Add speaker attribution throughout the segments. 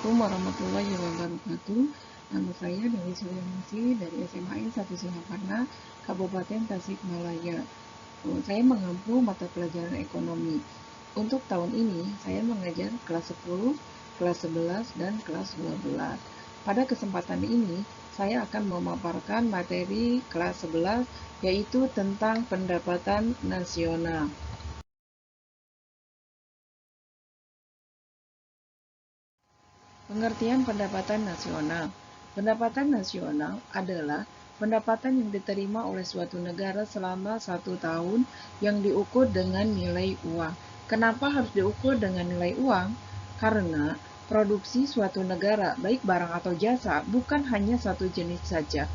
Speaker 1: Assalamualaikum warahmatullahi wabarakatuh. Nama saya Dewi Suryamasi dari SMA 1 Singaparna, Kabupaten Tasikmalaya. Saya mengampu mata pelajaran ekonomi. Untuk tahun ini, saya mengajar kelas 10, kelas 11, dan kelas 12. Pada kesempatan ini, saya akan memaparkan materi kelas 11, yaitu tentang pendapatan nasional. Pengertian pendapatan nasional. Pendapatan nasional adalah pendapatan yang diterima oleh suatu negara selama 1 tahun yang diukur dengan nilai uang. Kenapa harus diukur dengan nilai uang? Karena produksi suatu negara, baik barang atau jasa, bukan hanya satu jenis saja.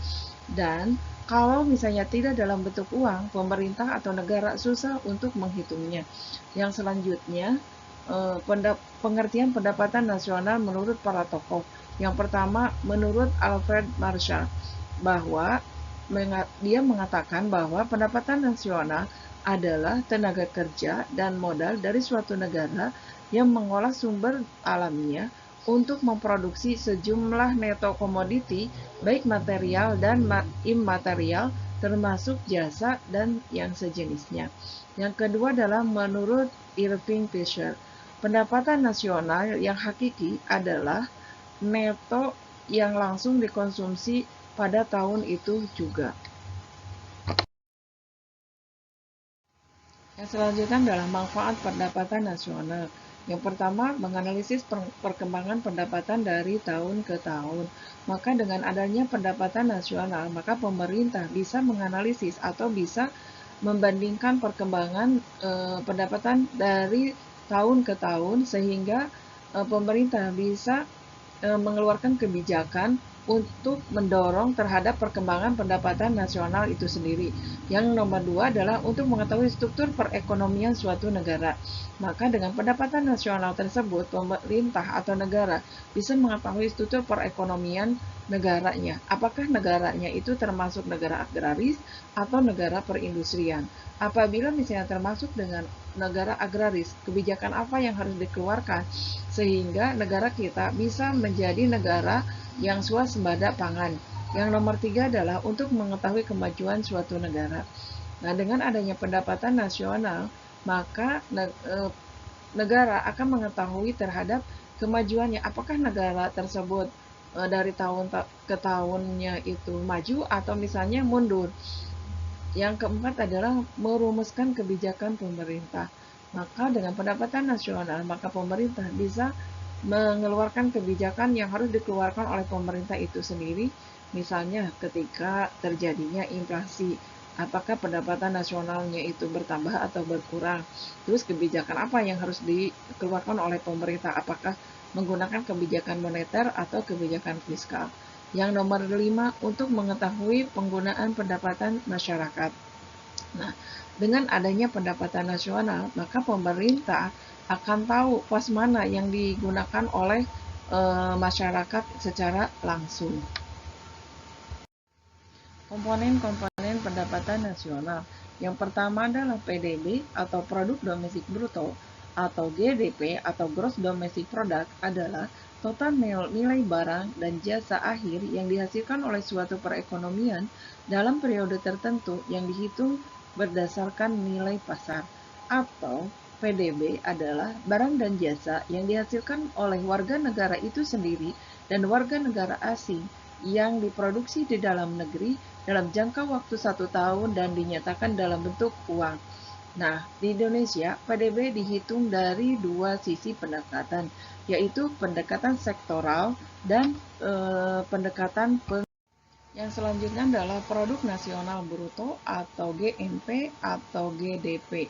Speaker 1: Dan kalau misalnya tidak dalam bentuk uang, pemerintah atau negara susah untuk menghitungnya. Yang selanjutnya, pengertian pendapatan nasional menurut para tokoh. Yang pertama, menurut Alfred Marshall, bahwa dia mengatakan bahwa pendapatan nasional adalah tenaga kerja dan modal dari suatu negara yang mengolah sumber alamnya untuk memproduksi sejumlah neto komoditi, baik material dan immaterial, termasuk jasa dan yang sejenisnya. Yang kedua adalah menurut Irving Fisher, pendapatan nasional yang hakiki adalah neto yang langsung dikonsumsi pada tahun itu juga. Yang selanjutnya adalah manfaat pendapatan nasional. Yang pertama, menganalisis perkembangan pendapatan dari tahun ke tahun. Maka dengan adanya pendapatan nasional, maka pemerintah bisa menganalisis atau bisa membandingkan perkembangan pendapatan dari tahun ke tahun sehingga pemerintah bisa mengeluarkan kebijakan untuk mendorong terhadap perkembangan pendapatan nasional itu sendiri. Yang nomor dua adalah untuk mengetahui struktur perekonomian suatu negara. Maka dengan pendapatan nasional tersebut, pemerintah atau negara bisa mengetahui struktur perekonomian negaranya. Apakah negaranya itu termasuk negara agraris atau negara perindustrian? Apabila misalnya termasuk dengan negara agraris, kebijakan apa yang harus dikeluarkan sehingga negara kita bisa menjadi negara yang swasembada pangan. Yang nomor tiga adalah untuk mengetahui kemajuan suatu negara. Nah, dengan adanya pendapatan nasional, maka negara akan mengetahui terhadap kemajuannya. Apakah negara tersebut dari tahun ke tahunnya itu maju atau misalnya mundur. Yang keempat adalah merumuskan kebijakan pemerintah. Maka dengan pendapatan nasional, maka pemerintah bisa mengeluarkan kebijakan yang harus dikeluarkan oleh pemerintah itu sendiri. Misalnya ketika terjadinya inflasi, apakah pendapatan nasionalnya itu bertambah atau berkurang? Terus kebijakan apa yang harus dikeluarkan oleh pemerintah? Apakah menggunakan kebijakan moneter atau kebijakan fiskal? Yang nomor 5, untuk mengetahui penggunaan pendapatan masyarakat. Nah, dengan adanya pendapatan nasional, maka pemerintah akan tahu pos mana yang digunakan oleh masyarakat secara langsung. Komponen-komponen pendapatan nasional. Yang pertama adalah PDB atau Produk Domestik Bruto atau GDP atau Gross Domestic Product adalah total nilai barang dan jasa akhir yang dihasilkan oleh suatu perekonomian dalam periode tertentu yang dihitung berdasarkan nilai pasar. Atau PDB adalah barang dan jasa yang dihasilkan oleh warga negara itu sendiri dan warga negara asing yang diproduksi di dalam negeri dalam jangka waktu 1 tahun dan dinyatakan dalam bentuk uang. Nah, di Indonesia, PDB dihitung dari dua sisi pendekatan, yaitu pendekatan sektoral dan pendekatan yang selanjutnya adalah Produk Nasional Bruto atau GNP atau GDP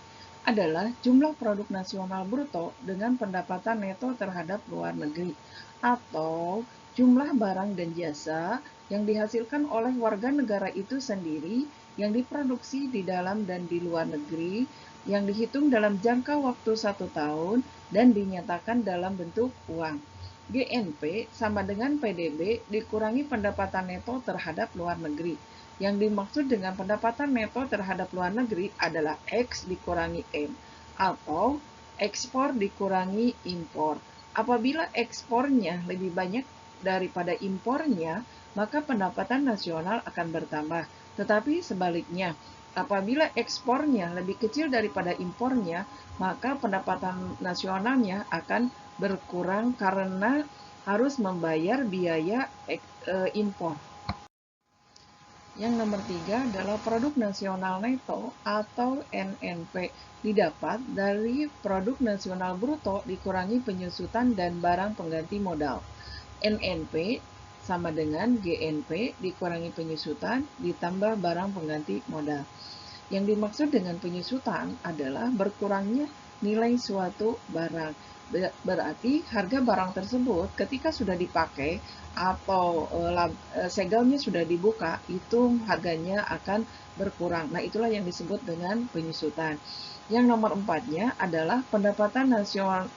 Speaker 1: adalah jumlah produk nasional bruto dengan pendapatan neto terhadap luar negeri atau jumlah barang dan jasa yang dihasilkan oleh warga negara itu sendiri yang diproduksi di dalam dan di luar negeri yang dihitung dalam jangka waktu 1 tahun dan dinyatakan dalam bentuk uang. GNP sama dengan PDB dikurangi pendapatan neto terhadap luar negeri. Yang dimaksud dengan pendapatan neto terhadap luar negeri adalah X dikurangi M atau ekspor dikurangi impor Apabila ekspornya lebih banyak daripada impornya, maka pendapatan nasional akan bertambah. Tetapi sebaliknya, apabila ekspornya lebih kecil daripada impornya, maka pendapatan nasionalnya akan berkurang karena harus membayar biaya impor. Yang nomor 3 adalah produk nasional neto atau NNP didapat dari produk nasional bruto dikurangi penyusutan dan barang pengganti modal. NNP sama dengan GNP dikurangi penyusutan ditambah barang pengganti modal. Yang dimaksud dengan penyusutan adalah berkurangnya nilai suatu barang. Berarti harga barang tersebut ketika sudah dipakai atau segelnya sudah dibuka, itu harganya akan berkurang. Nah, itulah yang disebut dengan penyusutan. Yang nomor 4-nya adalah pendapatan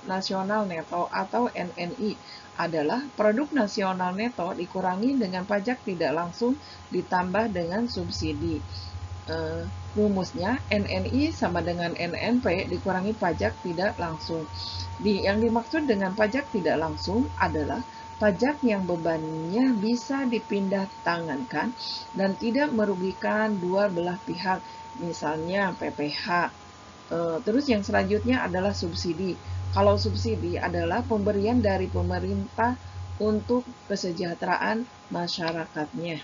Speaker 1: nasional neto atau NNI adalah produk nasional neto dikurangi dengan pajak tidak langsung ditambah dengan subsidi. Rumusnya NNI sama dengan NNP dikurangi pajak tidak langsung. Yang dimaksud dengan pajak tidak langsung adalah pajak yang bebannya bisa dipindah tangankan dan tidak merugikan dua belah pihak, misalnya PPh. Terus yang selanjutnya adalah subsidi. Kalau subsidi adalah pemberian dari pemerintah untuk kesejahteraan masyarakatnya.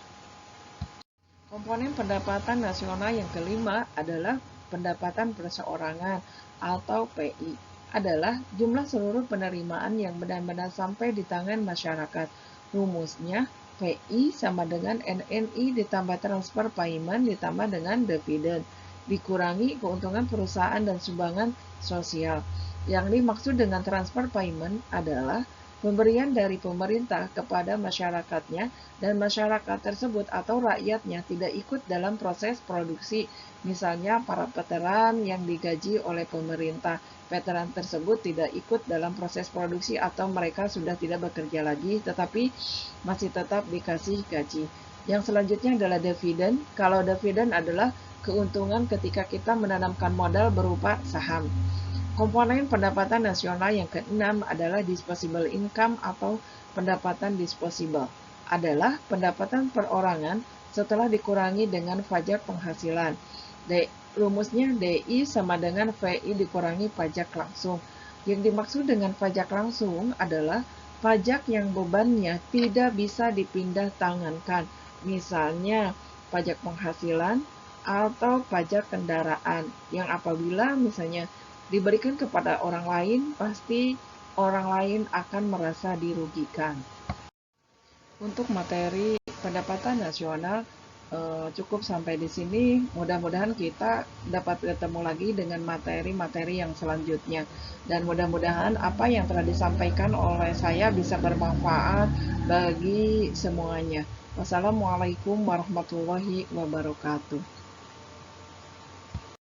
Speaker 1: Komponen pendapatan nasional yang kelima adalah pendapatan perseorangan atau PI. Adalah jumlah seluruh penerimaan yang benar-benar sampai di tangan masyarakat. Rumusnya PI sama dengan NNI ditambah transfer payment ditambah dengan dividen, dikurangi keuntungan perusahaan dan sumbangan sosial. Yang dimaksud dengan transfer payment adalah pemberian dari pemerintah kepada masyarakatnya dan masyarakat tersebut atau rakyatnya tidak ikut dalam proses produksi. Misalnya para veteran yang digaji oleh pemerintah, veteran tersebut tidak ikut dalam proses produksi atau mereka sudah tidak bekerja lagi tetapi masih tetap dikasih gaji. Yang selanjutnya adalah dividen. Kalau dividen adalah keuntungan ketika kita menanamkan modal berupa saham. Komponen pendapatan nasional yang keenam adalah disposable income atau pendapatan disposable. Adalah pendapatan perorangan setelah dikurangi dengan pajak penghasilan. Rumusnya DI sama dengan VI dikurangi pajak langsung. Yang dimaksud dengan pajak langsung adalah pajak yang bebannya tidak bisa dipindah tangankan. Misalnya pajak penghasilan atau pajak kendaraan yang apabila misalnya diberikan kepada orang lain, pasti orang lain akan merasa dirugikan. Untuk materi pendapatan nasional cukup sampai di sini. Mudah-mudahan kita dapat bertemu lagi dengan materi-materi yang selanjutnya. Dan mudah-mudahan apa yang telah disampaikan oleh saya bisa bermanfaat bagi semuanya. Wassalamualaikum warahmatullahi wabarakatuh.